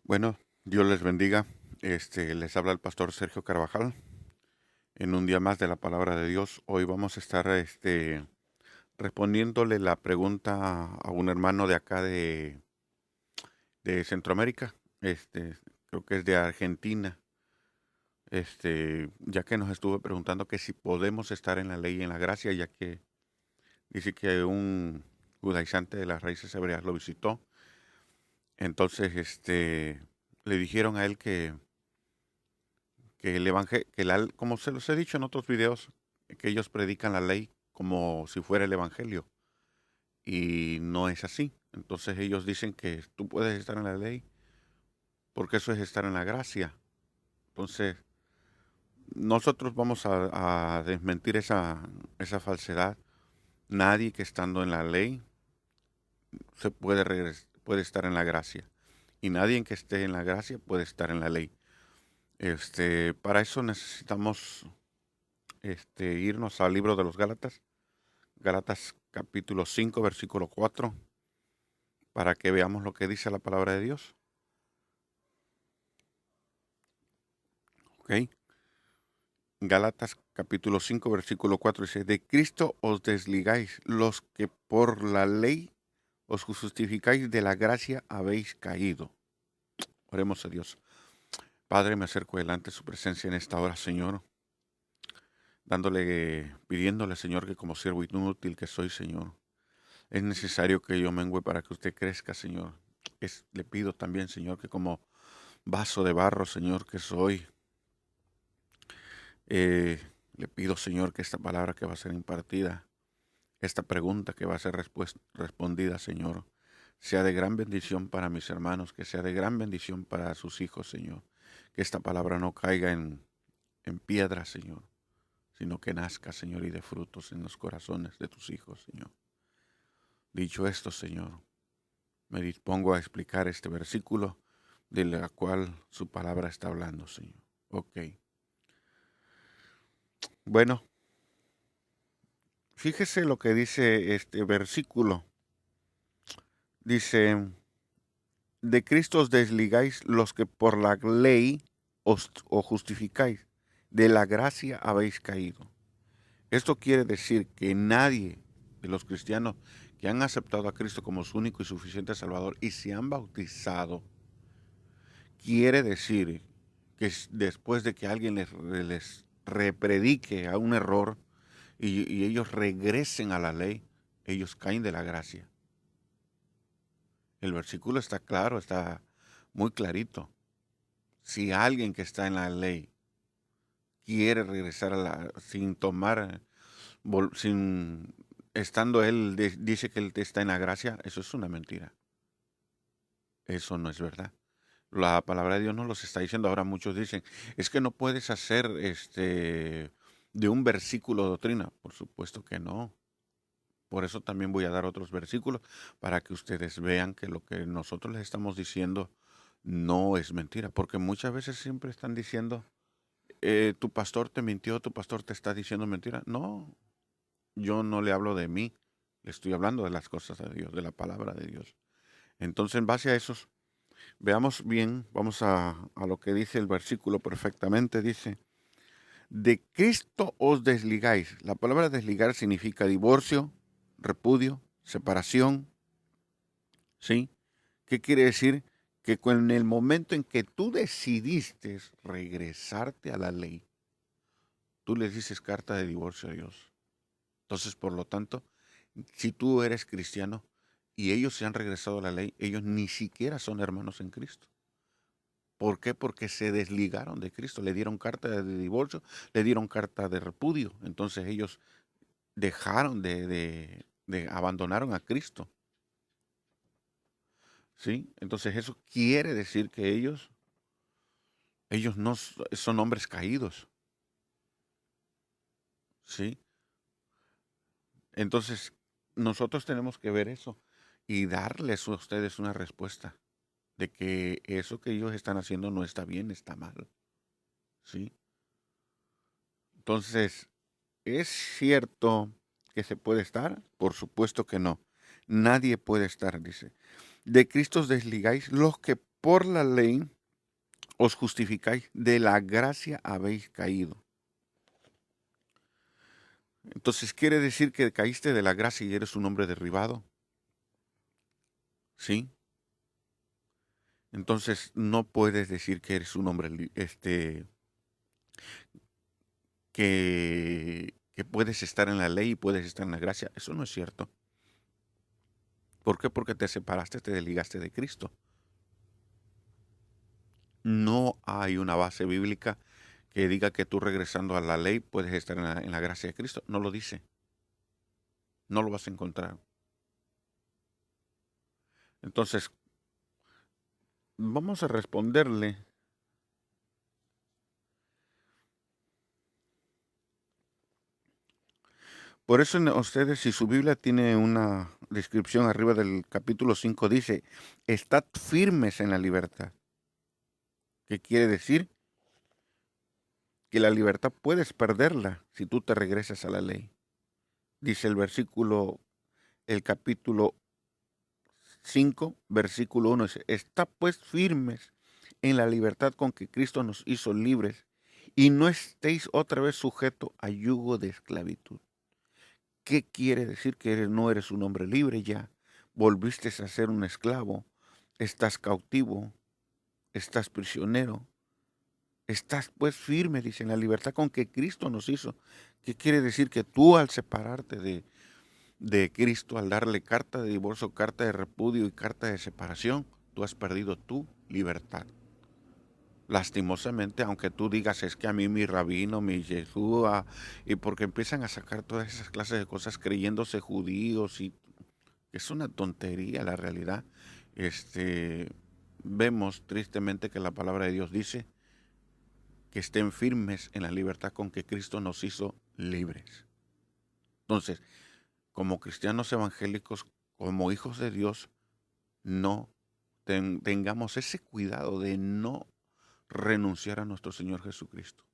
Bueno, Dios les bendiga. Les habla el pastor Sergio Carvajal en un día más de la palabra de Dios. Hoy vamos a estar respondiéndole la pregunta a un hermano de acá de Centroamérica. Creo que es de Argentina. Ya que nos estuvo preguntando que si podemos estar en la ley y en la gracia, ya que dice que un judaizante de las raíces hebreas lo visitó. Entonces, le dijeron a él que el evangelio, como se los he dicho en otros videos, que ellos predican la ley como si fuera el evangelio y no es así. Entonces ellos dicen que tú puedes estar en la ley porque eso es estar en la gracia. Entonces nosotros vamos a desmentir esa falsedad. Nadie que estando en la ley puede estar en la gracia y nadie que esté en la gracia puede estar en la ley. Para eso necesitamos irnos al libro de los Gálatas. Gálatas capítulo 5, versículo 4, para que veamos lo que dice la palabra de Dios. ¿Ok? Gálatas capítulo 5, versículo 4 dice, de Cristo os desligáis, los que por la ley os justificáis, de la gracia habéis caído. Oremos a Dios. Padre, me acerco delante de su presencia en esta hora, Señor, pidiéndole, Señor, que como siervo inútil que soy, Señor, es necesario que yo mengüe para que usted crezca, Señor. Le pido también, Señor, que como vaso de barro, Señor, que soy, le pido, Señor, que esta palabra que va a ser impartida, esta pregunta que va a ser respondida, Señor, sea de gran bendición para mis hermanos, que sea de gran bendición para sus hijos, Señor. Que esta palabra no caiga en piedra, Señor, sino que nazca, Señor, y dé frutos en los corazones de tus hijos, Señor. Dicho esto, Señor, me dispongo a explicar este versículo de la cual su palabra está hablando, Señor. Ok. Bueno, fíjese lo que dice este versículo. Dice, de Cristo os desligáis los que por la ley os justificáis, de la gracia habéis caído. Esto quiere decir que nadie de los cristianos que han aceptado a Cristo como su único y suficiente Salvador y se han bautizado, quiere decir que después de que alguien les repredique a un error y ellos regresen a la ley, ellos caen de la gracia. El versículo está claro, está muy clarito. Si alguien que está en la ley quiere regresar sin tomar, sin estando él, dice que él está en la gracia, eso es una mentira. Eso no es verdad. La palabra de Dios nos los está diciendo. Ahora muchos dicen, es que no puedes hacer de un versículo doctrina. Por supuesto que no. Por eso también voy a dar otros versículos para que ustedes vean que lo que nosotros les estamos diciendo no es mentira. Porque muchas veces siempre están diciendo, tu pastor te mintió, tu pastor te está diciendo mentira. No, yo no le hablo de mí, le estoy hablando de las cosas de Dios, de la palabra de Dios. Entonces, en base a esos, veamos bien, vamos a lo que dice el versículo perfectamente. Dice, de Cristo os desligáis. La palabra desligar significa divorcio, repudio, separación, ¿sí? ¿Qué quiere decir? Que en el momento en que tú decidiste regresarte a la ley, tú le dices carta de divorcio a Dios. Entonces, por lo tanto, si tú eres cristiano y ellos se han regresado a la ley, ellos ni siquiera son hermanos en Cristo. ¿Por qué? Porque se desligaron de Cristo, le dieron carta de divorcio, le dieron carta de repudio. Entonces ellos dejaron abandonaron a Cristo. ¿Sí? Entonces eso quiere decir que ellos no son hombres caídos. ¿Sí? Entonces nosotros tenemos que ver eso y darles a ustedes una respuesta de que eso que ellos están haciendo no está bien, está mal. ¿Sí? Entonces, ¿es cierto que se puede estar? Por supuesto que no. Nadie puede estar, dice. De Cristo os desligáis los que por la ley os justificáis, de la gracia habéis caído. Entonces quiere decir que caíste de la gracia y eres un hombre derribado. ¿Sí? Entonces no puedes decir que eres un hombre que puedes estar en la ley y puedes estar en la gracia. Eso no es cierto. ¿Por qué? Porque te separaste, te desligaste de Cristo. No hay una base bíblica que diga que tú regresando a la ley puedes estar en la gracia de Cristo. No lo dice. No lo vas a encontrar. Entonces, vamos a responderle. Por eso ustedes, si su Biblia tiene una descripción arriba del capítulo 5, dice, estad firmes en la libertad. ¿Qué quiere decir? Que la libertad puedes perderla si tú te regresas a la ley. Dice el capítulo 5, versículo 1, dice, está pues firmes en la libertad con que Cristo nos hizo libres y no estéis otra vez sujetos a yugo de esclavitud. ¿Qué quiere decir? Que no eres un hombre libre ya, volviste a ser un esclavo, estás cautivo, estás prisionero, estás pues firme, dice, en la libertad con que Cristo nos hizo. ¿Qué quiere decir? Que tú al separarte de Cristo, al darle carta de divorcio, carta de repudio y carta de separación, tú has perdido tu libertad. Lastimosamente, aunque tú digas, es que a mí mi rabino, mi Yeshua, y porque empiezan a sacar todas esas clases de cosas creyéndose judíos, y es una tontería la realidad. Vemos tristemente que la palabra de Dios dice que estén firmes en la libertad con que Cristo nos hizo libres. Entonces, como cristianos evangélicos, como hijos de Dios, no tengamos ese cuidado de no renunciar a nuestro Señor Jesucristo.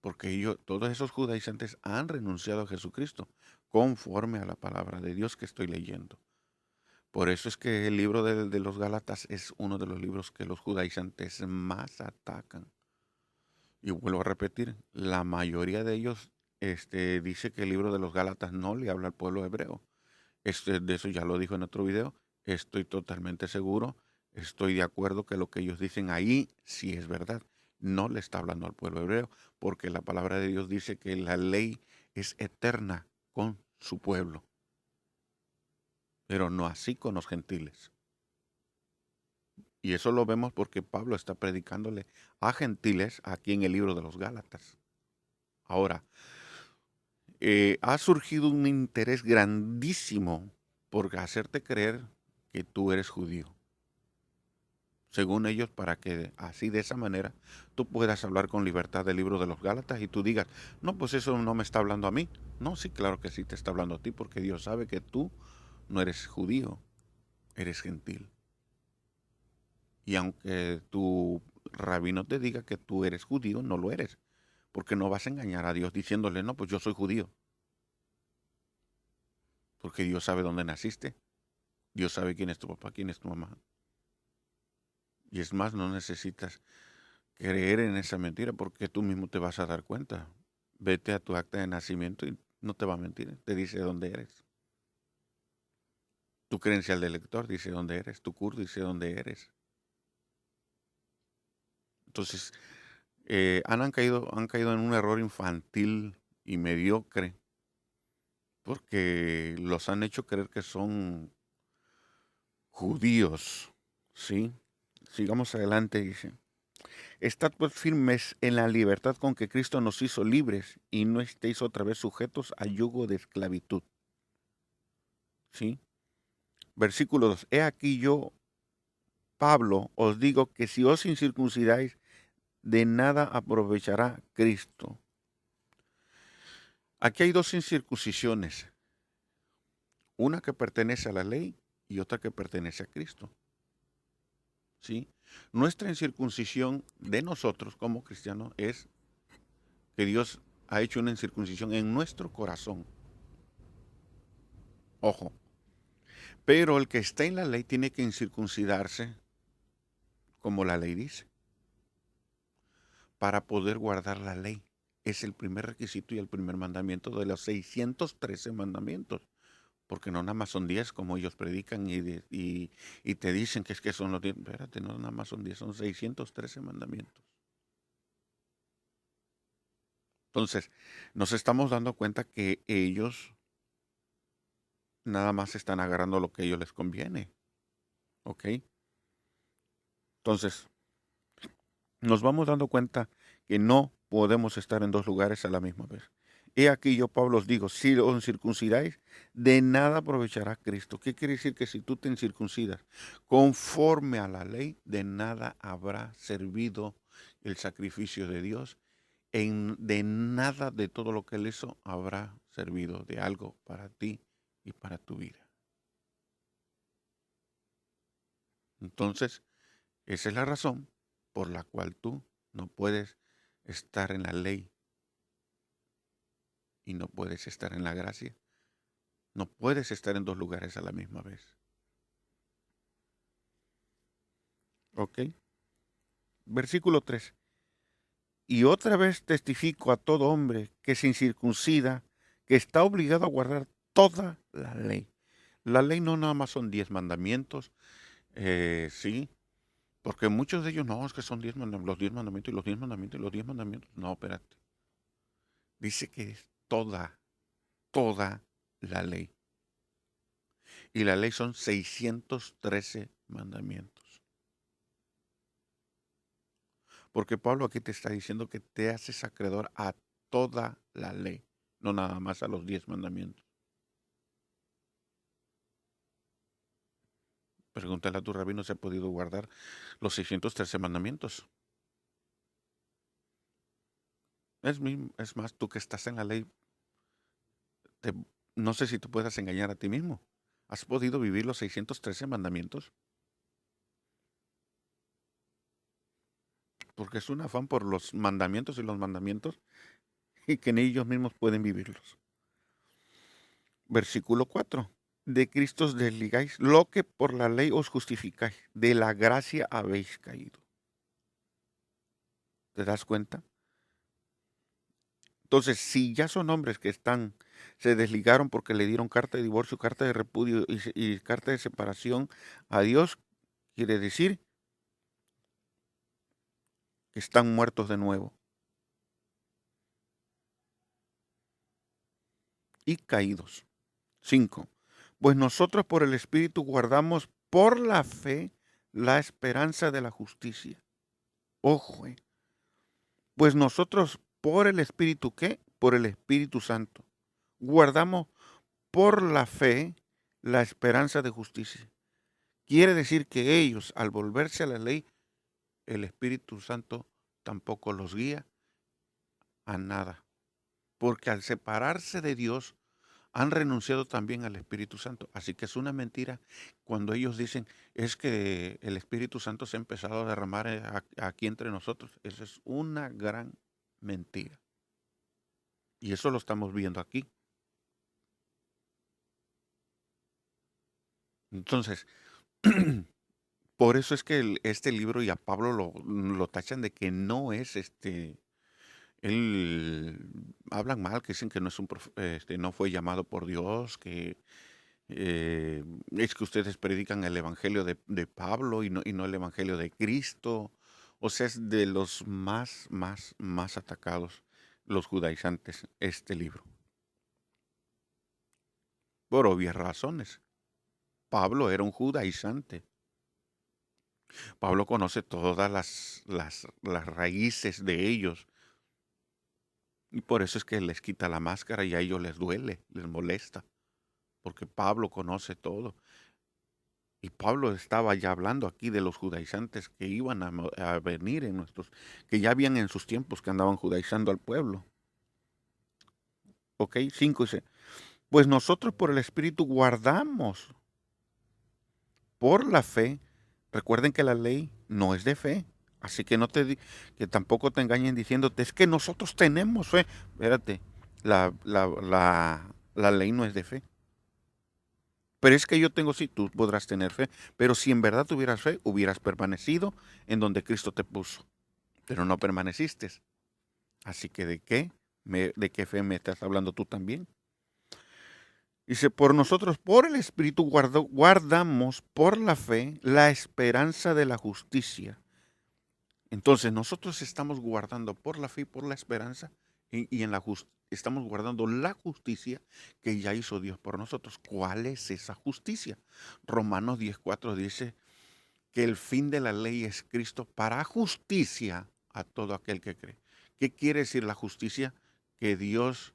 Porque todos esos judaizantes han renunciado a Jesucristo conforme a la palabra de Dios que estoy leyendo. Por eso es que el libro de los Gálatas es uno de los libros que los judaizantes más atacan. Y vuelvo a repetir, la mayoría de ellos dice que el libro de los Gálatas no le habla al pueblo hebreo. De eso ya lo dijo en otro video. Estoy totalmente seguro, estoy de acuerdo que lo que ellos dicen ahí sí es verdad. No le está hablando al pueblo hebreo, porque la palabra de Dios dice que la ley es eterna con su pueblo, pero no así con los gentiles. Y eso lo vemos porque Pablo está predicándole a gentiles aquí en el libro de los Gálatas. Ahora, ha surgido un interés grandísimo por hacerte creer que tú eres judío. Según ellos, para que así de esa manera tú puedas hablar con libertad del libro de los Gálatas y tú digas, no, pues eso no me está hablando a mí. No, sí, claro que sí te está hablando a ti, porque Dios sabe que tú no eres judío, eres gentil. Y aunque tu rabino te diga que tú eres judío, no lo eres, porque no vas a engañar a Dios diciéndole, no, pues yo soy judío. Porque Dios sabe dónde naciste, Dios sabe quién es tu papá, quién es tu mamá. Y es más, no necesitas creer en esa mentira porque tú mismo te vas a dar cuenta. Vete a tu acta de nacimiento y no te va a mentir, te dice dónde eres. Tu credencial de elector dice dónde eres, tu CUR dice dónde eres. Entonces, han caído en un error infantil y mediocre porque los han hecho creer que son judíos, ¿sí? Sigamos adelante, dice. Estad pues firmes en la libertad con que Cristo nos hizo libres y no estéis otra vez sujetos al yugo de esclavitud. ¿Sí? Versículo 2. He aquí yo, Pablo, os digo que si os incircuncidáis, de nada aprovechará Cristo. Aquí hay dos incircuncisiones. Una que pertenece a la ley y otra que pertenece a Cristo. ¿Sí? Nuestra incircuncisión de nosotros como cristianos es que Dios ha hecho una incircuncisión en nuestro corazón. Ojo. Pero el que está en la ley tiene que incircuncidarse como la ley dice, para poder guardar la ley. Es el primer requisito y el primer mandamiento de los 613 mandamientos. Porque no nada más son 10 como ellos predican y te dicen que es que son los 10. Espérate, no nada más son 10, son 613 mandamientos. Entonces, nos estamos dando cuenta que ellos nada más están agarrando lo que a ellos les conviene. ¿Ok? Entonces, nos vamos dando cuenta que no podemos estar en dos lugares a la misma vez. He aquí yo, Pablo, os digo, si os circuncidáis, de nada aprovechará Cristo. ¿Qué quiere decir? Que si tú te circuncidas conforme a la ley, de nada habrá servido el sacrificio de Dios. De nada de todo lo que Él hizo habrá servido de algo para ti y para tu vida. Entonces, esa es la razón por la cual tú no puedes estar en la ley y no puedes estar en la gracia. No puedes estar en dos lugares a la misma vez. ¿Ok? Versículo 3. Y otra vez testifico a todo hombre que se incircuncida, que está obligado a guardar toda la ley. La ley no nada más son 10 mandamientos, sí, porque muchos de ellos no, es que son los 10 mandamientos y los 10 mandamientos y los 10 mandamientos. No, espérate. Dice que es toda la ley. Y la ley son 613 mandamientos. Porque Pablo aquí te está diciendo que te haces acreedor a toda la ley, no nada más a los 10 mandamientos. Pregúntale a tu rabino si ha podido guardar los 613 mandamientos. Es más, tú que estás en la ley, no sé si tú puedas engañar a ti mismo. ¿Has podido vivir los 613 mandamientos? Porque es un afán por los mandamientos y que ni ellos mismos pueden vivirlos. Versículo 4. De Cristo os desligáis, lo que por la ley os justificáis, de la gracia habéis caído. ¿Te das cuenta? Entonces, si ya son hombres que se desligaron porque le dieron carta de divorcio, carta de repudio y carta de separación a Dios, quiere decir que están muertos de nuevo y caídos. 5. Pues nosotros por el Espíritu guardamos por la fe la esperanza de la justicia. Ojo, pues nosotros por el Espíritu, ¿qué? Por el Espíritu Santo. Guardamos por la fe la esperanza de justicia. Quiere decir que ellos, al volverse a la ley, el Espíritu Santo tampoco los guía a nada. Porque al separarse de Dios, han renunciado también al Espíritu Santo. Así que es una mentira cuando ellos dicen, es que el Espíritu Santo se ha empezado a derramar aquí entre nosotros. Esa es una gran mentira. Y eso lo estamos viendo aquí. Entonces, por eso es que este libro y a Pablo lo tachan de que no es él hablan mal, que dicen que no es no fue llamado por Dios, que es que ustedes predican el evangelio de Pablo y no el evangelio de Cristo. O sea, es de los más atacados los judaizantes este libro. Por obvias razones. Pablo era un judaizante. Pablo conoce todas las raíces de ellos. Y por eso es que les quita la máscara y a ellos les duele, les molesta. Porque Pablo conoce todo. Y Pablo estaba ya hablando aquí de los judaizantes que iban a venir que ya habían en sus tiempos que andaban judaizando al pueblo. Ok, 5 dice, pues nosotros por el Espíritu guardamos por la fe. Recuerden que la ley no es de fe. Así que que tampoco te engañen diciéndote, es que nosotros tenemos fe. Espérate, la ley no es de fe. Pero es que yo tengo, sí, tú podrás tener fe, pero si en verdad tuvieras fe, hubieras permanecido en donde Cristo te puso, pero no permaneciste. Así que ¿de qué fe me estás hablando tú también? Dice, por nosotros, por el Espíritu guardamos por la fe la esperanza de la justicia. Entonces nosotros estamos guardando por la fe y por la esperanza y estamos guardando la justicia que ya hizo Dios por nosotros. ¿Cuál es esa justicia? Romanos 10:4 dice que el fin de la ley es Cristo para justicia a todo aquel que cree. ¿Qué quiere decir la justicia? Que Dios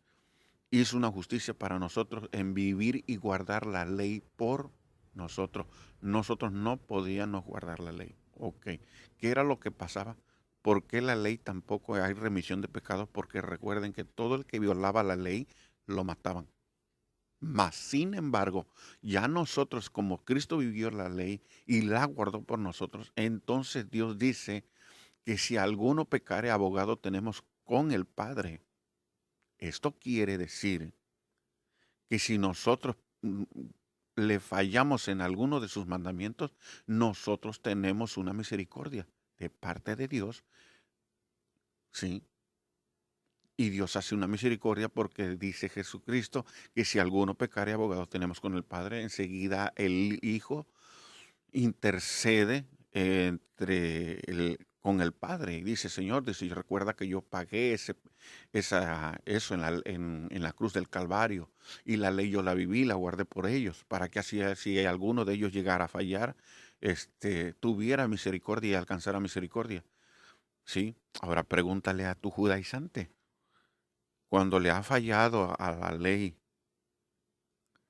hizo una justicia para nosotros en vivir y guardar la ley por nosotros. Nosotros no podíamos guardar la ley. Ok. ¿Qué era lo que pasaba? ¿Por qué la ley tampoco hay remisión de pecados? Porque recuerden que todo el que violaba la ley lo mataban. Mas, sin embargo, ya nosotros, como Cristo vivió la ley y la guardó por nosotros, entonces Dios dice que si alguno pecare, abogado tenemos con el Padre. Esto quiere decir que si nosotros le fallamos en alguno de sus mandamientos, nosotros tenemos una misericordia de parte de Dios, ¿sí? Y Dios hace una misericordia porque dice Jesucristo que si alguno pecare, abogado tenemos con el Padre. Enseguida el Hijo intercede con el Padre y dice, Señor, dice, recuerda que yo pagué eso en la cruz del Calvario y la ley yo la viví, la guardé por ellos, para que así si alguno de ellos llegara a fallar, tuviera misericordia y alcanzara misericordia. ¿Sí? Ahora pregúntale a tu judaizante, cuando le ha fallado a la ley,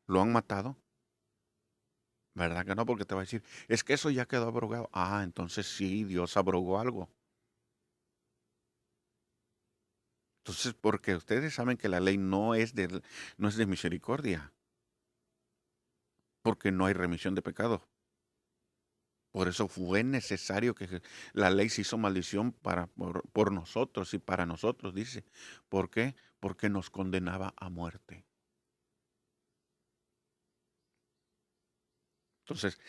¿lo han matado? ¿Verdad que no? Porque te va a decir, es que eso ya quedó abrogado. Ah, entonces sí, Dios abrogó algo. Entonces, porque ustedes saben que la ley no es de misericordia, porque no hay remisión de pecados. Por eso fue necesario que la ley se hizo maldición por nosotros y para nosotros, dice. ¿Por qué? Porque nos condenaba a muerte. Entonces,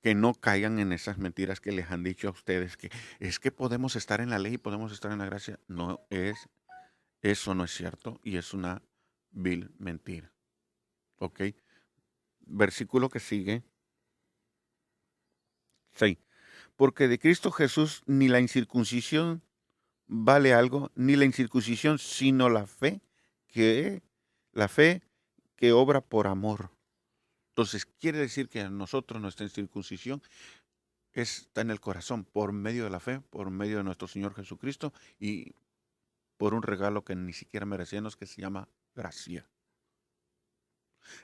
que no caigan en esas mentiras que les han dicho a ustedes, que es que podemos estar en la ley y podemos estar en la gracia. Eso no es cierto y es una vil mentira. ¿Ok? Versículo que sigue. 6. Porque de Cristo Jesús ni la incircuncisión vale algo, ni la incircuncisión, sino que, la fe que obra por amor. Entonces, quiere decir que a nosotros nuestra incircuncisión está en el corazón por medio de la fe, por medio de nuestro Señor Jesucristo y por un regalo que ni siquiera merecemos, que se llama gracia.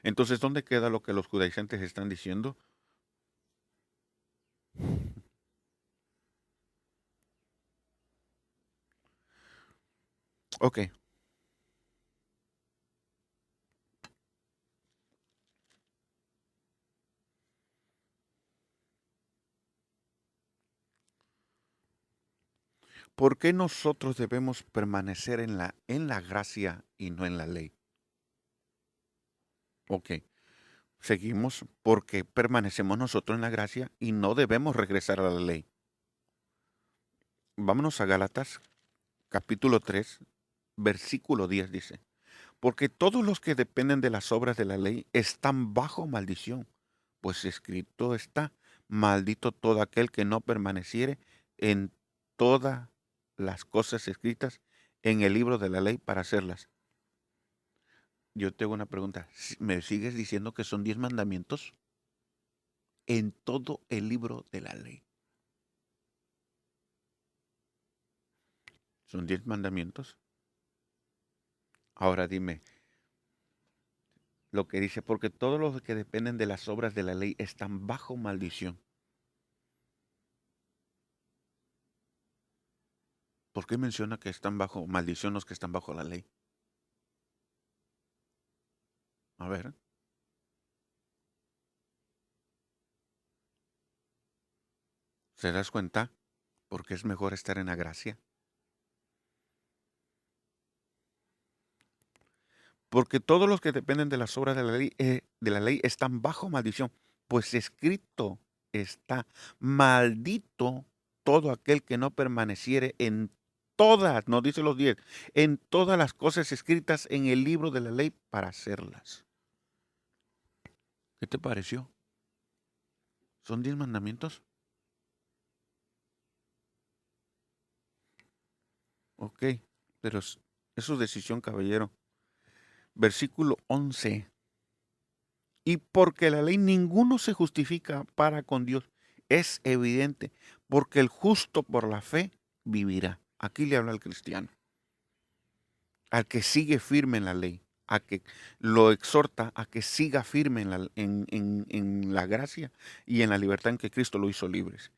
Entonces, ¿dónde queda lo que los judaizantes están diciendo? Ok. ¿Por qué nosotros debemos permanecer en la gracia y no en la ley? Ok. Seguimos porque permanecemos nosotros en la gracia y no debemos regresar a la ley. Vámonos a Gálatas, capítulo 3, versículo 10 dice, porque todos los que dependen de las obras de la ley están bajo maldición, pues escrito está, maldito todo aquel que no permaneciere en todas las cosas escritas en el libro de la ley para hacerlas. Yo tengo una pregunta, ¿me sigues diciendo que son 10 mandamientos? En todo el libro de la ley. Son 10 mandamientos. Ahora dime, lo que dice, porque todos los que dependen de las obras de la ley están bajo maldición. ¿Por qué menciona que están bajo maldición los que están bajo la ley? A ver, ¿se das cuenta? Porque es mejor estar en la gracia. Porque todos los que dependen de las obras de la ley están bajo maldición, pues escrito está, maldito todo aquel que no permaneciere en todas, nos dice los 10, en todas las cosas escritas en el libro de la ley para hacerlas. ¿Qué te pareció? ¿Son 10 mandamientos? Ok, pero es su decisión, caballero. Versículo 11. Y porque la ley ninguno se justifica para con Dios, es evidente, porque el justo por la fe vivirá. Aquí le habla al cristiano, al que sigue firme en la ley, a que lo exhorta a que siga firme en la gracia y en la libertad en que Cristo lo hizo libres.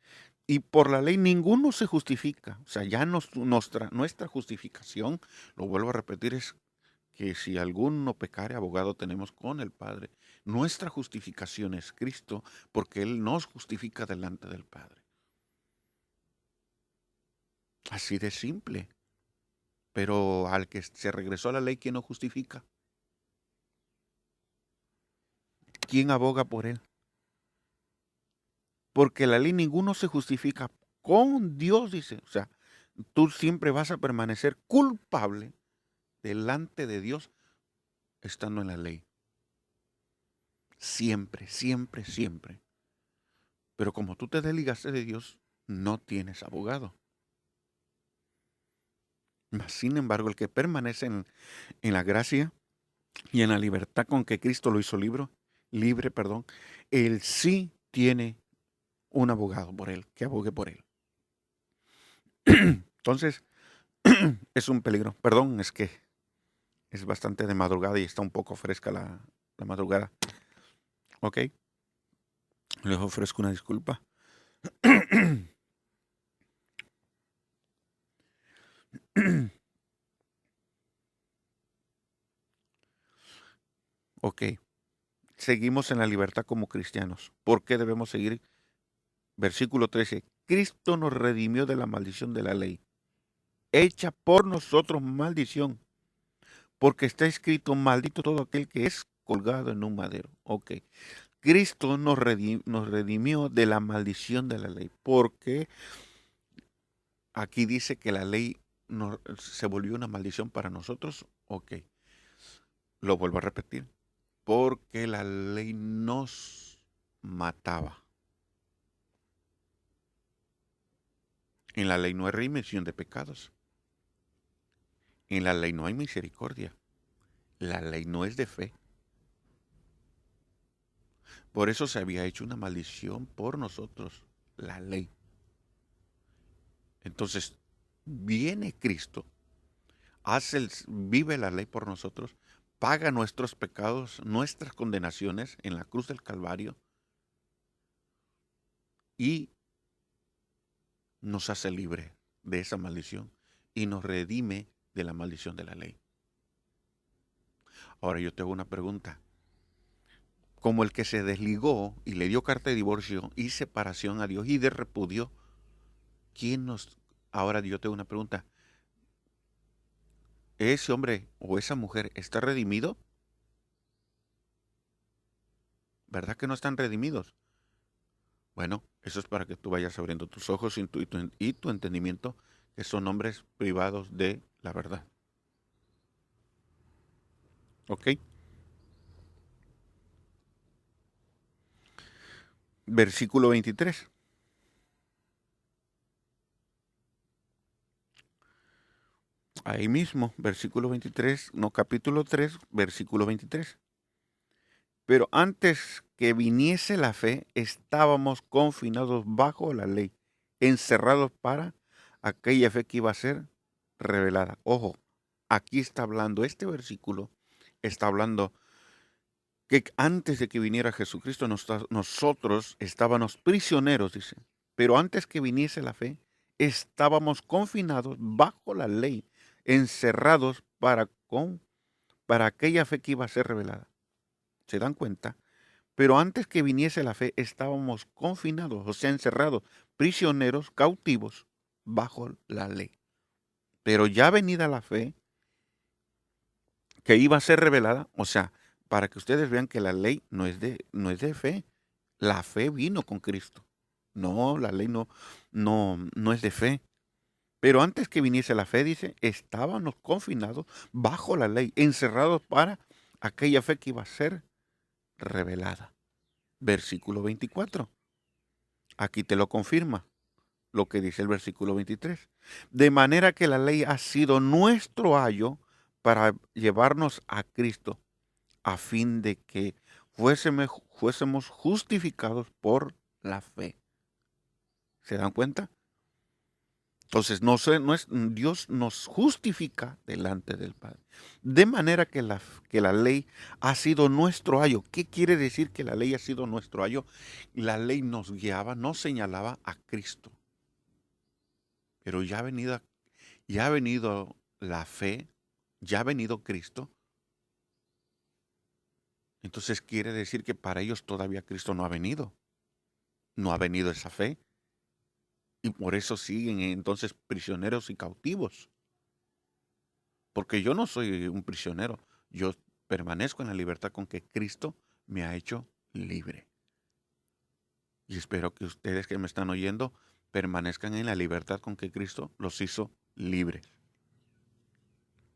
Y por la ley ninguno se justifica. O sea, ya nuestra justificación, lo vuelvo a repetir, es que si alguno pecare, abogado tenemos con el Padre. Nuestra justificación es Cristo, porque Él nos justifica delante del Padre. Así de simple. Pero al que se regresó a la ley, ¿quién nos justifica? ¿Quién aboga por Él? Porque la ley ninguno se justifica con Dios, dice. O sea, tú siempre vas a permanecer culpable delante de Dios estando en la ley. Siempre, siempre, siempre. Pero como tú te desligaste de Dios, no tienes abogado. Mas, sin embargo, el que permanece en la gracia y en la libertad con que Cristo lo hizo libre, él sí tiene un abogado por él, que abogue por él. Entonces, es un peligro. Perdón, es que es bastante de madrugada y está un poco fresca la madrugada. Ok, les ofrezco una disculpa. Ok, seguimos en la libertad como cristianos. ¿Por qué debemos seguir? Versículo 13. Cristo nos redimió de la maldición de la ley, hecha por nosotros maldición, porque está escrito, maldito todo aquel que es colgado en un madero. Ok, Cristo nos redimió de la maldición de la ley, porque aquí dice que la ley se volvió una maldición para nosotros. Ok, lo vuelvo a repetir, porque la ley nos mataba. En la ley no hay remisión de pecados. En la ley no hay misericordia. La ley no es de fe. Por eso se había hecho una maldición por nosotros, la ley. Entonces, viene Cristo, vive la ley por nosotros, paga nuestros pecados, nuestras condenaciones en la cruz del Calvario y nos hace libre de esa maldición y nos redime de la maldición de la ley. Ahora yo te hago una pregunta. Como el que se desligó y le dio carta de divorcio y separación a Dios y de repudio, ahora yo te hago una pregunta, ¿ese hombre o esa mujer está redimido? ¿Verdad que no están redimidos? Bueno, eso es para que tú vayas abriendo tus ojos y tu entendimiento, que son hombres privados de la verdad. ¿Ok? Versículo 23. Ahí mismo, versículo 23, no, capítulo 3, versículo 23. Pero antes que viniese la fe, estábamos confinados bajo la ley, encerrados para aquella fe que iba a ser revelada. Ojo, aquí está hablando, este versículo está hablando que antes de que viniera Jesucristo, nosotros estábamos prisioneros, dice. Pero antes que viniese la fe, estábamos confinados bajo la ley, encerrados para aquella fe que iba a ser revelada. ¿Se dan cuenta? Pero antes que viniese la fe, estábamos confinados, o sea, encerrados, prisioneros, cautivos, bajo la ley. Pero ya venida la fe, que iba a ser revelada, o sea, para que ustedes vean que la ley no es de fe. La fe vino con Cristo. No, la ley no es de fe. Pero antes que viniese la fe, dice, estábamos confinados bajo la ley, encerrados para aquella fe que iba a ser revelada. Versículo 24. Aquí te lo confirma lo que dice el versículo 23. De manera que la ley ha sido nuestro ayo para llevarnos a Cristo, a fin de que fuésemos justificados por la fe. ¿Se dan cuenta? Entonces, Dios nos justifica delante del Padre. De manera que la ley ha sido nuestro ayo. ¿Qué quiere decir que la ley ha sido nuestro ayo? La ley nos guiaba, nos señalaba a Cristo. Pero ya ha venido la fe, ya ha venido Cristo. Entonces quiere decir que para ellos todavía Cristo no ha venido. No ha venido esa fe. Y por eso siguen entonces prisioneros y cautivos. Porque yo no soy un prisionero. Yo permanezco en la libertad con que Cristo me ha hecho libre. Y espero que ustedes que me están oyendo permanezcan en la libertad con que Cristo los hizo libres.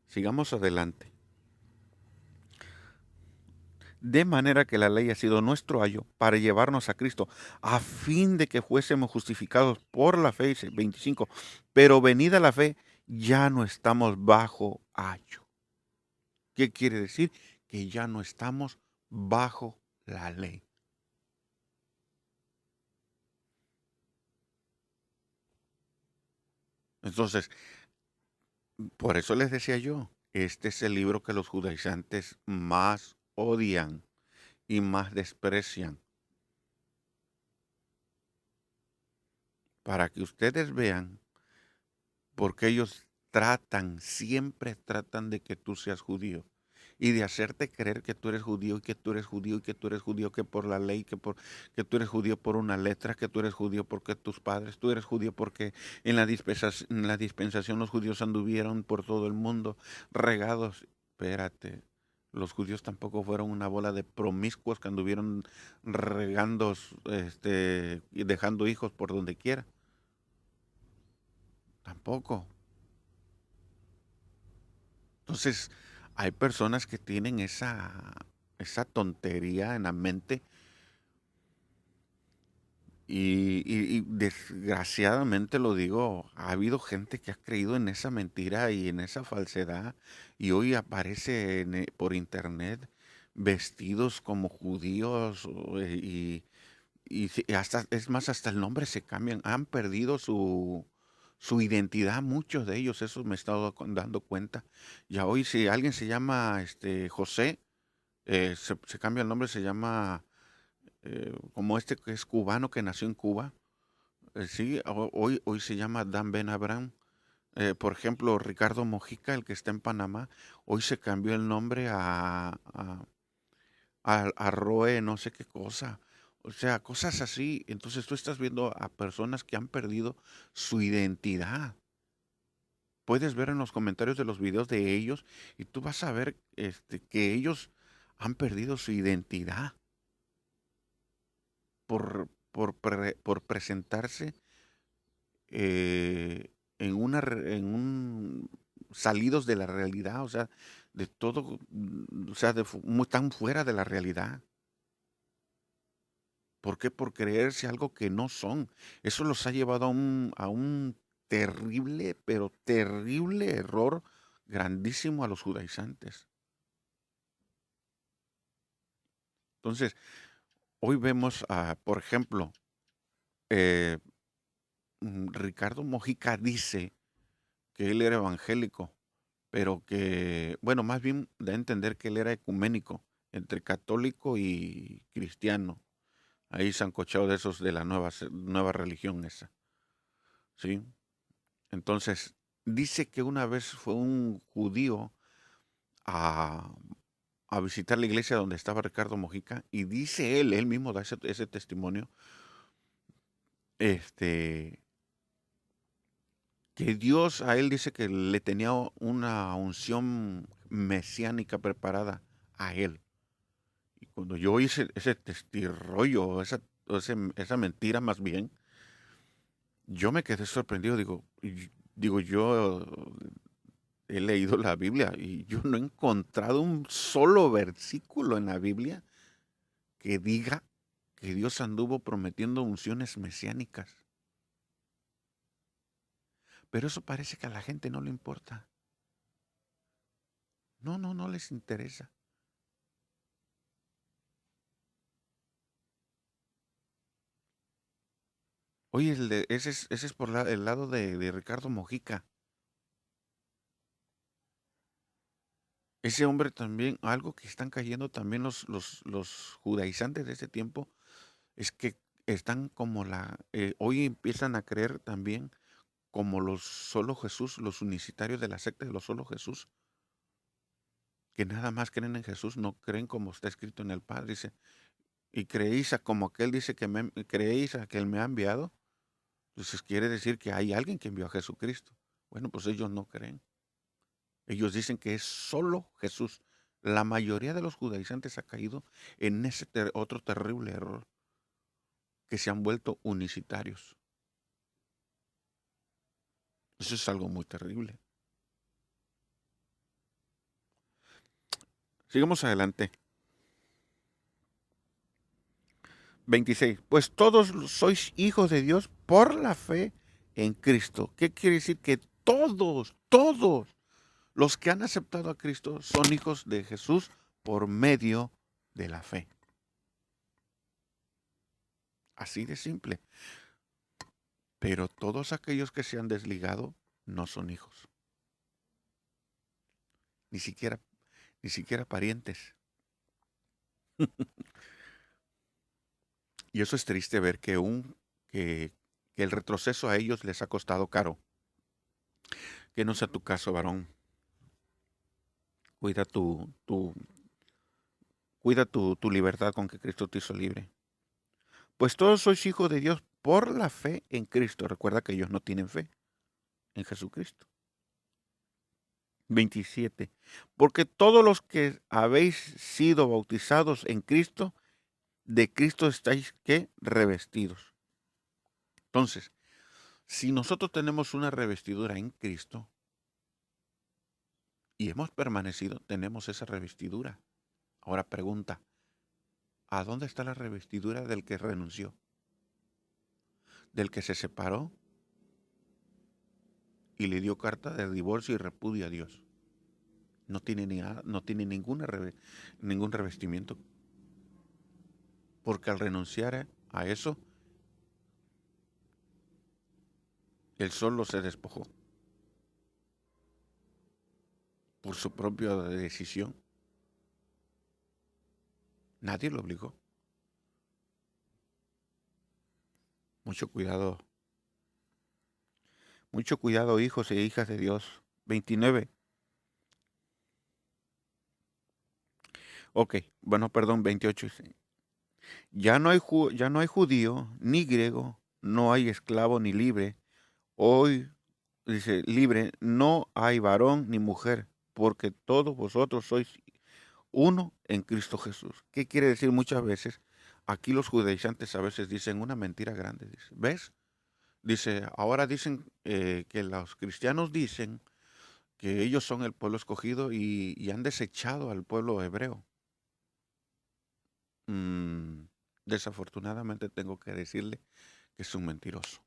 Sigamos adelante. De manera que la ley ha sido nuestro ayo para llevarnos a Cristo, a fin de que fuésemos justificados por la fe, dice 25. Pero venida la fe, ya no estamos bajo ayo. ¿Qué quiere decir? Que ya no estamos bajo la ley. Entonces, por eso les decía yo, este es el libro que los judaizantes más odian y más desprecian. Para que ustedes vean, porque ellos siempre tratan de que tú seas judío y de hacerte creer que tú eres judío y que tú eres judío y que tú eres judío, que por la ley, que tú eres judío por una letra, que tú eres judío porque tus padres, tú eres judío porque en la dispensación los judíos anduvieron por todo el mundo regados. Espérate, los judíos tampoco fueron una bola de promiscuos que anduvieron regando, y dejando hijos por donde quiera. Tampoco. Entonces, hay personas que tienen esa tontería en la mente y desgraciadamente lo digo, ha habido gente que ha creído en esa mentira y en esa falsedad y hoy aparece por internet vestidos como judíos es más, hasta el nombre se cambian, han perdido su identidad, muchos de ellos, eso me he estado dando cuenta. Ya hoy si alguien se llama José, se cambia el nombre, se llama como este que es cubano, que nació en Cuba. Sí, hoy se llama Dan Ben Abraham. Por ejemplo, Ricardo Mojica, el que está en Panamá, hoy se cambió el nombre a Roe, no sé qué cosa. O sea, cosas así. Entonces tú estás viendo a personas que han perdido su identidad. Puedes ver en los comentarios de los videos de ellos y tú vas a ver que ellos han perdido su identidad por presentarse salidos de la realidad, o sea, de todo, o sea, tan fuera de la realidad. ¿Por qué? Por creerse algo que no son. Eso los ha llevado a un terrible, pero terrible error grandísimo a los judaizantes. Entonces, hoy vemos, por ejemplo, eh, Ricardo Mojica dice que él era evangélico, pero que, bueno, más bien da a entender que él era ecuménico, entre católico y cristiano. Ahí sancochado de esos de la nueva religión esa, ¿sí? Entonces, dice que una vez fue un judío a, a visitar la iglesia donde estaba Ricardo Mojica y dice él mismo da ese testimonio, este, que Dios a él dice que le tenía una unción mesiánica preparada a él. Y cuando yo oí ese testirrollo, esa mentira más bien, yo me quedé sorprendido. Digo, yo he leído la Biblia y yo no he encontrado un solo versículo en la Biblia que diga que Dios anduvo prometiendo unciones mesiánicas. Pero eso parece que a la gente no le importa. No les interesa. Oye, ese es por el lado de Ricardo Mojica. Ese hombre también, algo que están cayendo también los judaizantes de ese tiempo, es que están como hoy empiezan a creer también como los solo Jesús, los unicitarios de la secta de los solo Jesús, que nada más creen en Jesús, no creen como está escrito en el Padre, dice, y creéis a como aquel dice que creéis a que él me ha enviado, entonces quiere decir que hay alguien que envió a Jesucristo. Bueno, pues ellos no creen. Ellos dicen que es solo Jesús. La mayoría de los judaizantes ha caído en ese otro terrible error, que se han vuelto unicitarios. Eso es algo muy terrible. Sigamos adelante. 26. Pues todos sois hijos de Dios por la fe en Cristo. ¿Qué quiere decir? Que todos los que han aceptado a Cristo son hijos de Jesús por medio de la fe. Así de simple. Pero todos aquellos que se han desligado no son hijos. Ni siquiera parientes. Y eso es triste ver que el retroceso a ellos les ha costado caro. Que no sea tu caso, varón. Cuida tu libertad con que Cristo te hizo libre. Pues todos sois hijos de Dios por la fe en Cristo. Recuerda que ellos no tienen fe en Jesucristo. 27. Porque todos los que habéis sido bautizados en Cristo, de Cristo estáis, ¿qué? Revestidos. Entonces, si nosotros tenemos una revestidura en Cristo y hemos permanecido, tenemos esa revestidura. Ahora pregunta, ¿a dónde está la revestidura del que renunció? ¿Del que se separó y le dio carta de divorcio y repudio a Dios? No tiene ningún revestimiento. Porque al renunciar a eso, él solo se despojó por su propia decisión. Nadie lo obligó. Mucho cuidado, hijos e hijas de Dios. 29. Ok, bueno, perdón, 28. Ya no hay judío ni griego, no hay esclavo ni libre. Hoy dice libre, no hay varón ni mujer, porque todos vosotros sois uno en Cristo Jesús. ¿Qué quiere decir muchas veces? Aquí los judaizantes a veces dicen una mentira grande. Dice, ¿ves? Dice, ahora dicen que los cristianos dicen que ellos son el pueblo escogido y han desechado al pueblo hebreo. Desafortunadamente tengo que decirle que es un mentiroso.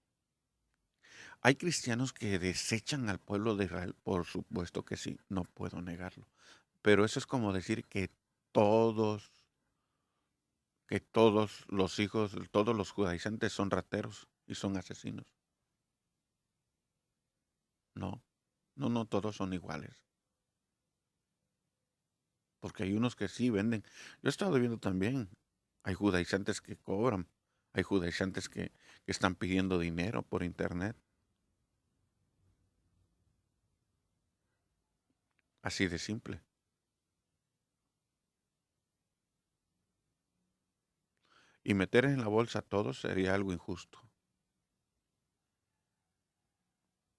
Hay cristianos que desechan al pueblo de Israel, por supuesto que sí, no puedo negarlo. Pero eso es como decir todos, que todos los hijos, todos los judaizantes son rateros y son asesinos. No, todos son iguales. Porque hay unos que sí venden. Yo he estado viendo también, hay judaizantes que cobran, hay judaizantes que están pidiendo dinero por internet. Así de simple. Y meter en la bolsa a todos sería algo injusto.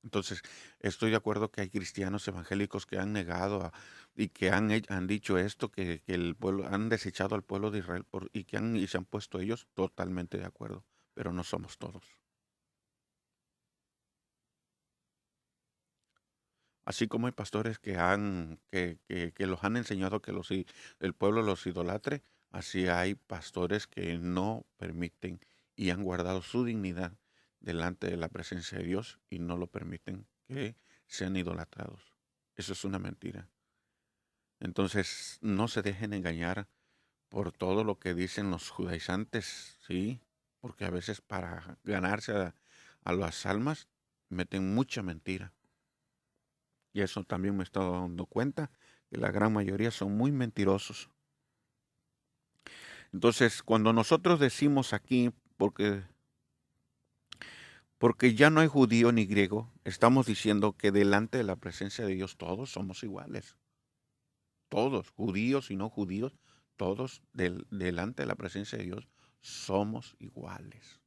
Entonces, estoy de acuerdo que hay cristianos evangélicos que han negado y que han dicho esto, que el pueblo, han desechado al pueblo de Israel y se han puesto ellos totalmente de acuerdo, pero no somos todos. Así como hay pastores que los han enseñado que el pueblo los idolatre, así hay pastores que no permiten y han guardado su dignidad delante de la presencia de Dios y no lo permiten que sean idolatrados. Eso es una mentira. Entonces, no se dejen engañar por todo lo que dicen los judaizantes, ¿sí? Porque a veces para ganarse a las almas meten mucha mentira. Y eso también me he estado dando cuenta, que la gran mayoría son muy mentirosos. Entonces, cuando nosotros decimos aquí, porque ya no hay judío ni griego, estamos diciendo que delante de la presencia de Dios todos somos iguales. Todos, judíos y no judíos, todos delante de la presencia de Dios somos iguales.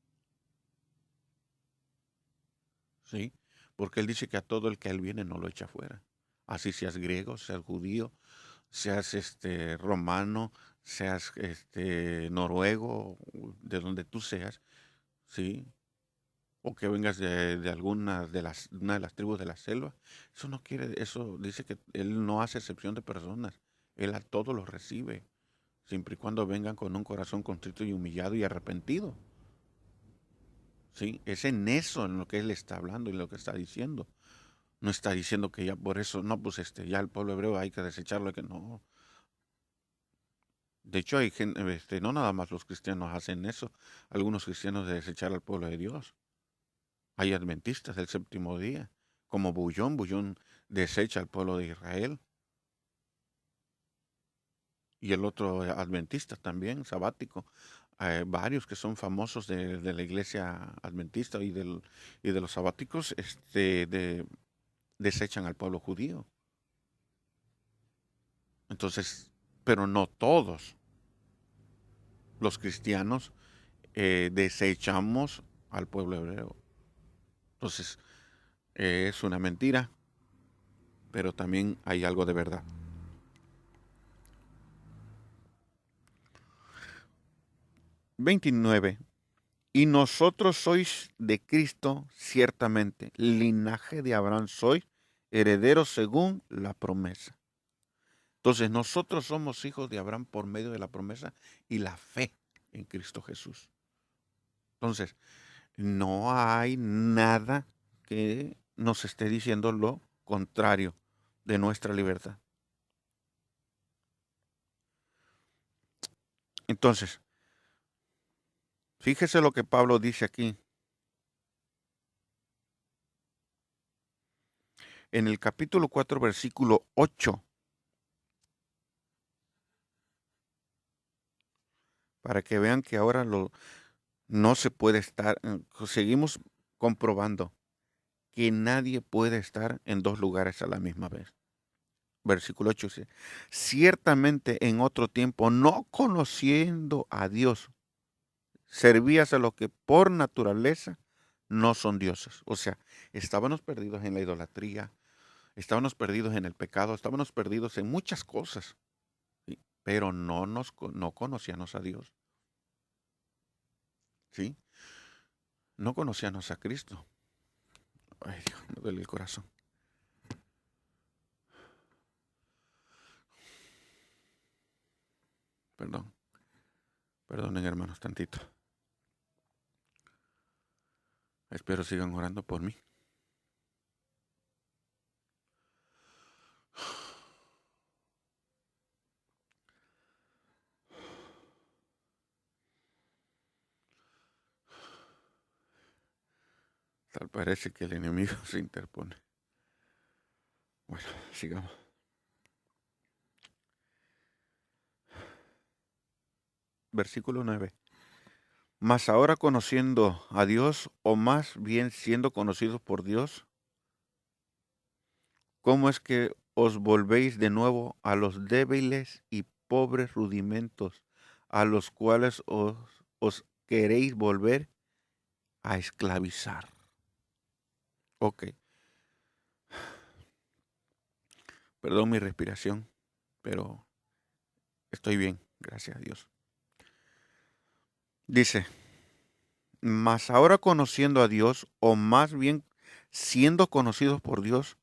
¿Sí? Porque Él dice que a todo el que a Él viene no lo echa fuera. Así seas griego, seas judío, seas romano, seas noruego, de donde tú seas, ¿sí? O que vengas de una de las tribus de la selva. Eso no quiere, eso dice que Él no hace excepción de personas. Él a todos los recibe, siempre y cuando vengan con un corazón contrito y humillado y arrepentido. ¿Sí? Es en eso en lo que Él está hablando y lo que está diciendo. No está diciendo que ya por eso, no, pues ya el pueblo hebreo hay que desecharlo, que no. De hecho, hay gente, no nada más los cristianos hacen eso, algunos cristianos de desechar al pueblo de Dios. Hay adventistas del séptimo día, como Bullón desecha al pueblo de Israel. Y el otro adventista también, sabático. Varios que son famosos de la iglesia adventista y de los sabáticos, desechan al pueblo judío. Entonces, pero no todos los cristianos desechamos al pueblo hebreo. Entonces, es una mentira, pero también hay algo de verdad. 29. Y nosotros sois de Cristo, ciertamente, linaje de Abraham sois, herederos según la promesa. Entonces, nosotros somos hijos de Abraham por medio de la promesa y la fe en Cristo Jesús. Entonces, no hay nada que nos esté diciendo lo contrario de nuestra libertad. Entonces, fíjese lo que Pablo dice aquí. En el capítulo 4, versículo 8, para que vean que ahora no se puede estar, seguimos comprobando que nadie puede estar en dos lugares a la misma vez. Versículo 8 dice, ciertamente en otro tiempo, no conociendo a Dios, servías a los que por naturaleza no son dioses. O sea, estábamos perdidos en la idolatría, estábamos perdidos en el pecado, estábamos perdidos en muchas cosas, ¿sí? Pero no conocíamos a Dios, ¿sí? No conocíamos a Cristo. Ay, Dios, me duele el corazón. Perdón, perdonen hermanos tantito. Espero sigan orando por mí. Tal parece que el enemigo se interpone. Bueno, sigamos. Versículo 9. Mas ahora conociendo a Dios, o más bien siendo conocidos por Dios, ¿cómo es que os volvéis de nuevo a los débiles y pobres rudimentos a los cuales os queréis volver a esclavizar? Ok. Perdón mi respiración, pero estoy bien, gracias a Dios. Dice, mas ahora conociendo a Dios, o más bien siendo conocidos por Dios,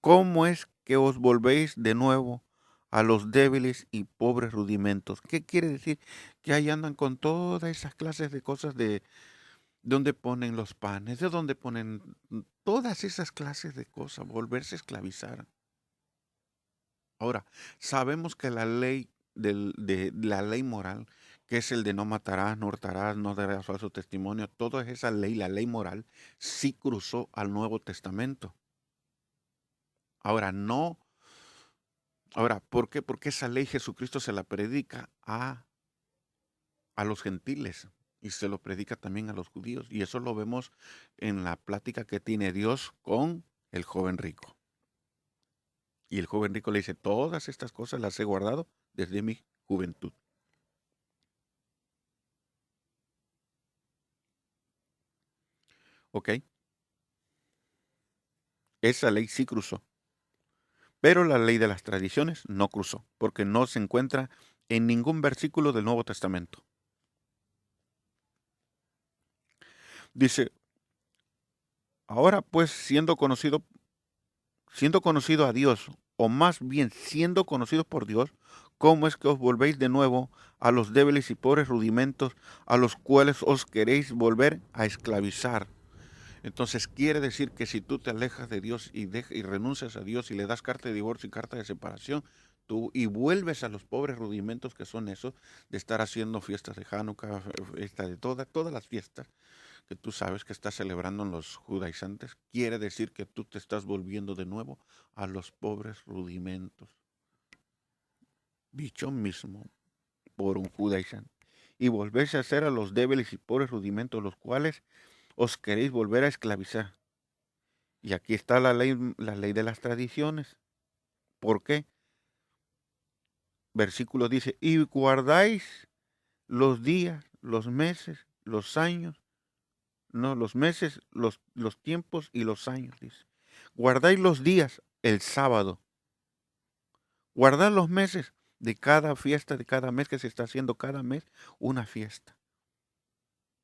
¿cómo es que os volvéis de nuevo a los débiles y pobres rudimentos? ¿Qué quiere decir? Que ahí andan con todas esas clases de cosas de dónde ponen los panes, de dónde ponen todas esas clases de cosas, volverse a esclavizar. Ahora, sabemos que la ley de la ley moral, que es el de no matarás, no hurtarás, no darás falso testimonio, toda esa ley, la ley moral, sí cruzó al Nuevo Testamento. Ahora, no, ahora, ¿por qué? Porque esa ley Jesucristo se la predica a los gentiles y se lo predica también a los judíos. Y eso lo vemos en la plática que tiene Dios con el joven rico. Y el joven rico le dice, todas estas cosas las he guardado desde mi juventud. ¿Ok? Esa ley sí cruzó. Pero la ley de las tradiciones no cruzó, porque no se encuentra en ningún versículo del Nuevo Testamento. Dice, ahora pues siendo conocido a Dios, o más bien siendo conocidos por Dios, ¿cómo es que os volvéis de nuevo a los débiles y pobres rudimentos a los cuales os queréis volver a esclavizar? Entonces quiere decir que si tú te alejas de Dios y renuncias a Dios y le das carta de divorcio y carta de separación, tú y vuelves a los pobres rudimentos que son esos de estar haciendo fiestas de Hanukkah, fiesta de todas las fiestas que tú sabes que estás celebrando en los judaizantes, quiere decir que tú te estás volviendo de nuevo a los pobres rudimentos. Dicho mismo por un judaizante. Y volvéis a ser a los débiles y pobres rudimentos, los cuales os queréis volver a esclavizar. Y aquí está la ley de las tradiciones. ¿Por qué? Versículo dice, y guardáis los días, los meses, los años, no, los meses, los tiempos y los años, dice. Guardáis los días, el sábado. Guardad los meses de cada fiesta, de cada mes que se está haciendo cada mes una fiesta.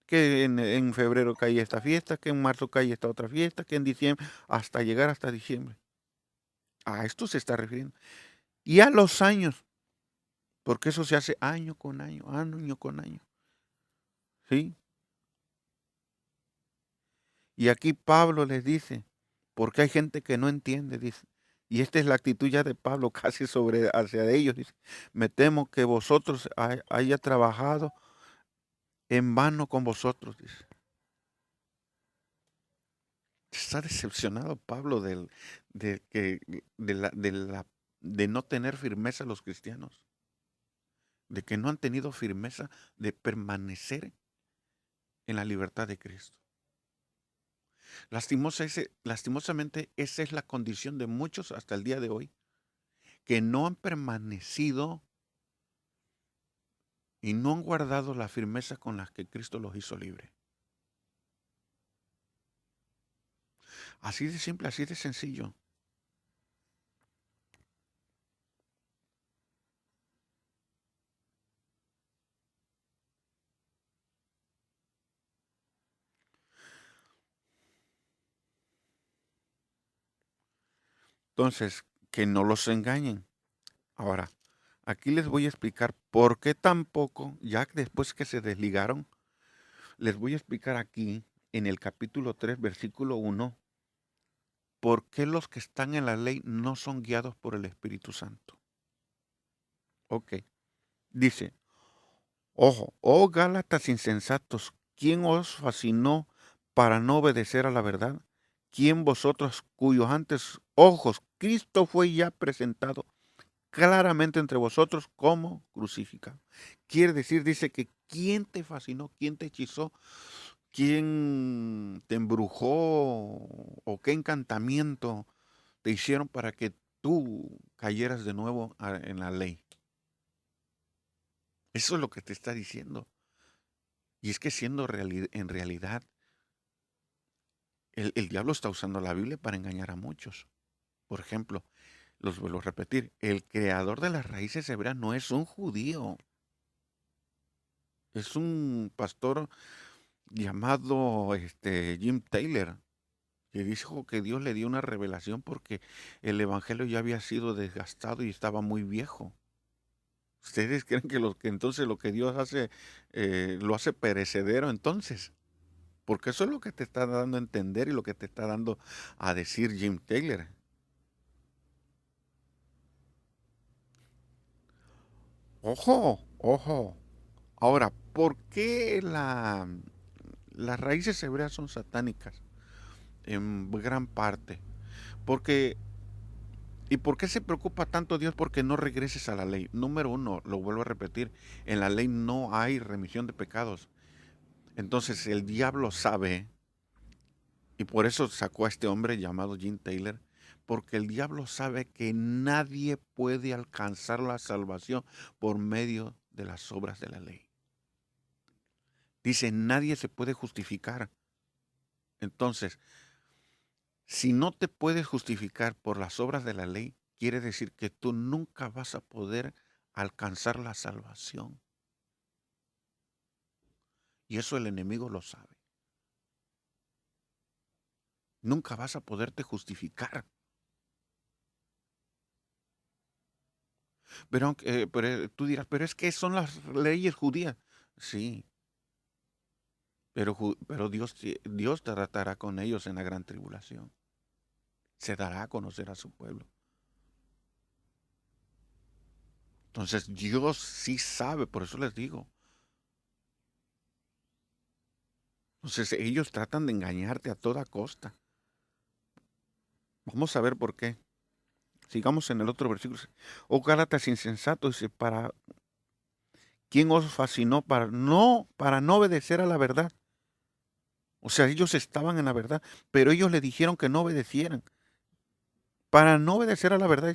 Que en febrero cae esta fiesta, que en marzo cae esta otra fiesta, que en diciembre, hasta llegar hasta diciembre. A esto se está refiriendo. Y a los años, porque eso se hace año con año, año con año. ¿Sí? Y aquí Pablo les dice, porque hay gente que no entiende, dice. Y esta es la actitud ya de Pablo casi sobre hacia ellos, dice. Me temo que vosotros haya trabajado en vano con vosotros, dice. Está decepcionado Pablo de no tener firmeza los cristianos, de que no han tenido firmeza de permanecer en la libertad de Cristo. Lastimosamente, esa es la condición de muchos hasta el día de hoy, que no han permanecido y no han guardado la firmeza con la que Cristo los hizo libres. Así de simple, así de sencillo. Entonces, que no los engañen. Ahora, aquí les voy a explicar por qué tampoco, ya después que se desligaron, les voy a explicar aquí en el capítulo 3, versículo 1, por qué los que están en la ley no son guiados por el Espíritu Santo. Ok, dice, ojo, oh Gálatas insensatos, ¿quién os fascinó para no obedecer a la verdad? ¿Quién vosotros cuyos antes ojos Cristo fue ya presentado claramente entre vosotros como crucificado? Quiere decir, dice que ¿quién te fascinó? ¿Quién te hechizó? ¿Quién te embrujó? ¿O qué encantamiento te hicieron para que tú cayeras de nuevo en la ley? Eso es lo que te está diciendo. Y es que en realidad, el diablo está usando la Biblia para engañar a muchos. Por ejemplo, Los vuelvo a repetir, el creador de las raíces hebreas no es un judío, es un pastor llamado Jim Taylor, que dijo que Dios le dio una revelación porque el evangelio ya había sido desgastado y estaba muy viejo. ¿Ustedes creen que entonces lo que Dios hace lo hace perecedero entonces? Porque eso es lo que te está dando a entender y lo que te está dando a decir Jim Taylor. Ojo, ojo. Ahora, ¿por qué las raíces hebreas son satánicas? En gran parte. Porque, ¿y por qué se preocupa tanto Dios porque no regreses a la ley? Número uno, lo vuelvo a repetir, en la ley no hay remisión de pecados. Entonces el diablo sabe, y por eso sacó a este hombre llamado Jim Taylor, porque el diablo sabe que nadie puede alcanzar la salvación por medio de las obras de la ley. Dice, nadie se puede justificar. Entonces, si no te puedes justificar por las obras de la ley, quiere decir que tú nunca vas a poder alcanzar la salvación. Y eso el enemigo lo sabe. Nunca vas a poderte justificar. Pero tú dirás, pero es que son las leyes judías. Sí, pero Dios tratará con ellos en la gran tribulación. Se dará a conocer a su pueblo. Entonces Dios sí sabe, por eso les digo. Entonces ellos tratan de engañarte a toda costa. Vamos a ver por qué. Sigamos en el otro versículo. Oh Gálatas insensatos, dice, ¿quién os fascinó para no obedecer a la verdad? O sea, ellos estaban en la verdad, pero ellos le dijeron que no obedecieran. Para no obedecer a la verdad,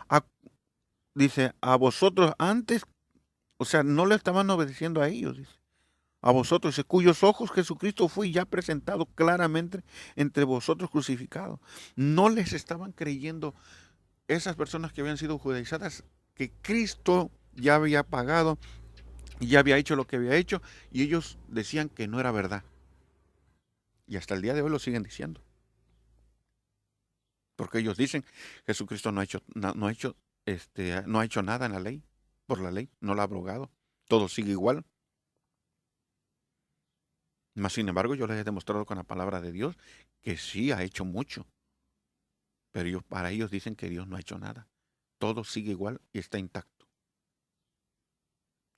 a, dice, a vosotros antes, o sea, no le estaban obedeciendo a ellos, dice. A vosotros, dice, cuyos ojos Jesucristo fue ya presentado claramente entre vosotros crucificados. No les estaban creyendo esas personas que habían sido judaizadas que Cristo ya había pagado y ya había hecho lo que había hecho, y ellos decían que no era verdad. Y hasta el día de hoy lo siguen diciendo. Porque ellos dicen, Jesucristo no ha hecho nada en la ley, por la ley, no la ha abrogado. Todo sigue igual. Mas, sin embargo, yo les he demostrado con la palabra de Dios que sí ha hecho mucho. Pero para ellos dicen que Dios no ha hecho nada. Todo sigue igual y está intacto.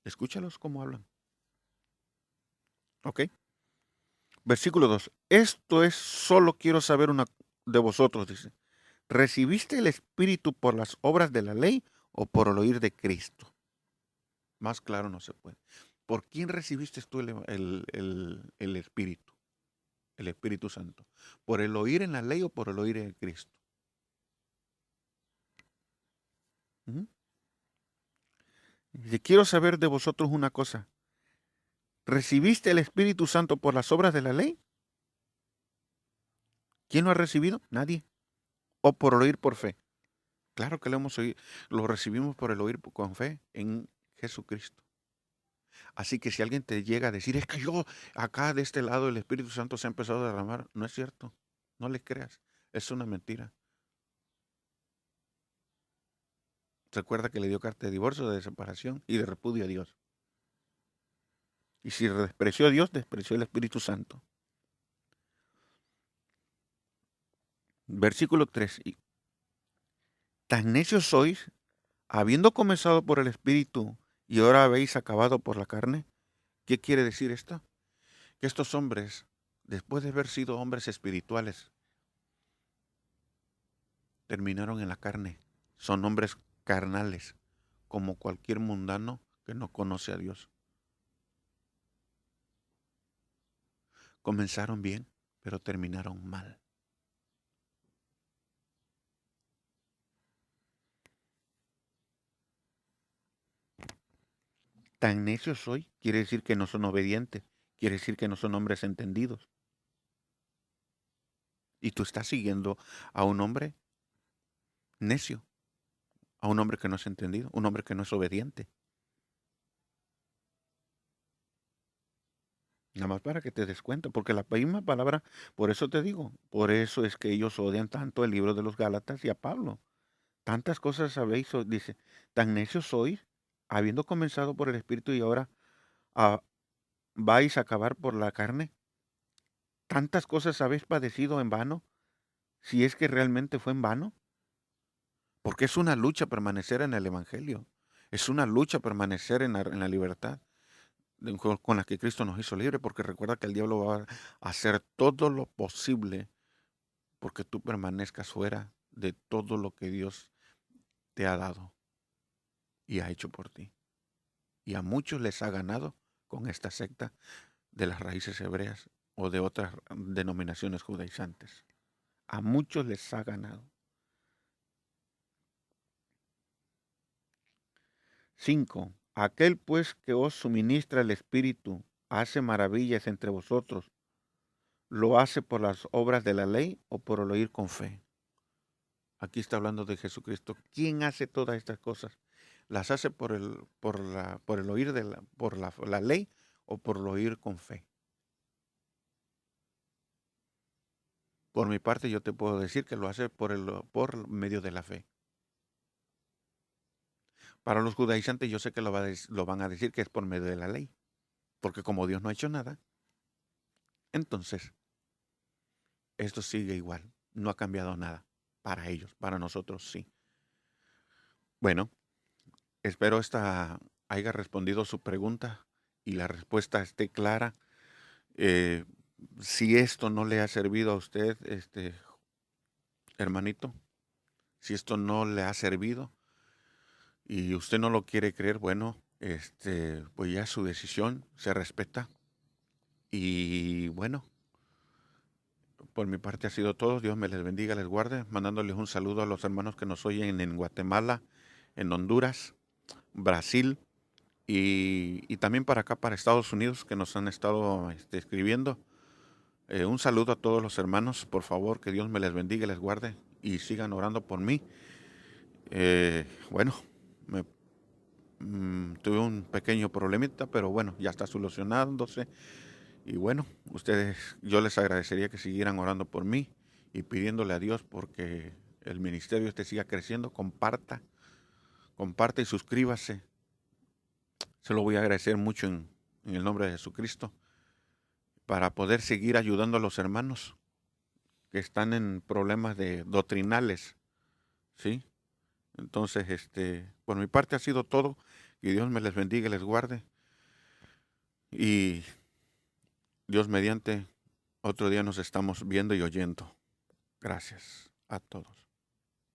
Escúchalos cómo hablan. ¿Ok? Versículo 2. Esto es, solo quiero saber una de vosotros, dice. ¿Recibiste el Espíritu por las obras de la ley o por el oír de Cristo? Más claro no se puede. ¿Por quién recibiste tú el Espíritu? El Espíritu Santo. ¿Por el oír en la ley o por el oír en Cristo? Ujú. Dice, quiero saber de vosotros una cosa. ¿Recibiste el Espíritu Santo por las obras de la ley? ¿Quién lo ha recibido? Nadie. ¿O por el oír por fe? Claro que lo hemos oído. Lo recibimos por el oír con fe en Jesucristo. Así que si alguien te llega a decir, es que yo acá de este lado el Espíritu Santo se ha empezado a derramar, no es cierto. No le creas. Es una mentira. Recuerda que le dio carta de divorcio, de separación y de repudio a Dios. Y si despreció a Dios, despreció el Espíritu Santo. Versículo 3. Tan necios sois, habiendo comenzado por el Espíritu y ahora habéis acabado por la carne. ¿Qué quiere decir esto? Que estos hombres, después de haber sido hombres espirituales, terminaron en la carne. Son hombres carnales, como cualquier mundano que no conoce a Dios. Comenzaron bien, pero terminaron mal. Tan necios soy, quiere decir que no son obedientes, quiere decir que no son hombres entendidos. Y tú estás siguiendo a un hombre necio. a un hombre que no es entendido, un hombre que no es obediente. Nada más para que te des cuenta, porque la misma palabra, por eso te digo, por eso es que ellos odian tanto el libro de los Gálatas y a Pablo. Tantas cosas sabéis, dice, tan necios sois, habiendo comenzado por el Espíritu y ahora ah, vais a acabar por la carne. Tantas cosas habéis padecido en vano, si es que realmente fue en vano. Porque es una lucha permanecer en el Evangelio. Es una lucha permanecer en la libertad con la que Cristo nos hizo libre, porque recuerda que el diablo va a hacer todo lo posible porque tú permanezcas fuera de todo lo que Dios te ha dado y ha hecho por ti. Y a muchos les ha ganado con esta secta de las raíces hebreas o de otras denominaciones judaizantes. A muchos les ha ganado. 5. Aquel pues que os suministra el Espíritu hace maravillas entre vosotros, ¿lo hace por las obras de la ley o por el oír con fe? Aquí está hablando de Jesucristo. ¿Quién hace todas estas cosas? ¿Las hace por el oír por la ley o por el oír con fe? Por mi parte, yo te puedo decir que lo hace por medio de la fe. Para los judaizantes, yo sé que lo van a decir que es por medio de la ley, porque como Dios no ha hecho nada, entonces esto sigue igual, no ha cambiado nada para ellos, para nosotros sí. Bueno, espero esta haya respondido su pregunta y la respuesta esté clara. Eh, si esto no le ha servido a usted, hermanito, si esto no le ha servido y usted no lo quiere creer, bueno, pues ya su decisión se respeta. Y bueno, por mi parte ha sido todo. Dios me les bendiga, les guarde, mandándoles un saludo a los hermanos que nos oyen en Guatemala, en Honduras, Brasil y también para acá, para Estados Unidos, que nos han estado escribiendo. Un saludo a todos los hermanos, por favor, que Dios me les bendiga, les guarde y sigan orando por mí. Bueno, tuve un pequeño problemita, pero bueno, ya está solucionándose. Y bueno, yo les agradecería que siguieran orando por mí y pidiéndole a Dios porque el ministerio siga creciendo. Comparta y suscríbase. Se lo voy a agradecer mucho en el nombre de Jesucristo para poder seguir ayudando a los hermanos que están en problemas doctrinales, ¿sí? Entonces, por mi parte ha sido todo. Que Dios me les bendiga y les guarde. Y Dios mediante, otro día nos estamos viendo y oyendo. Gracias a todos.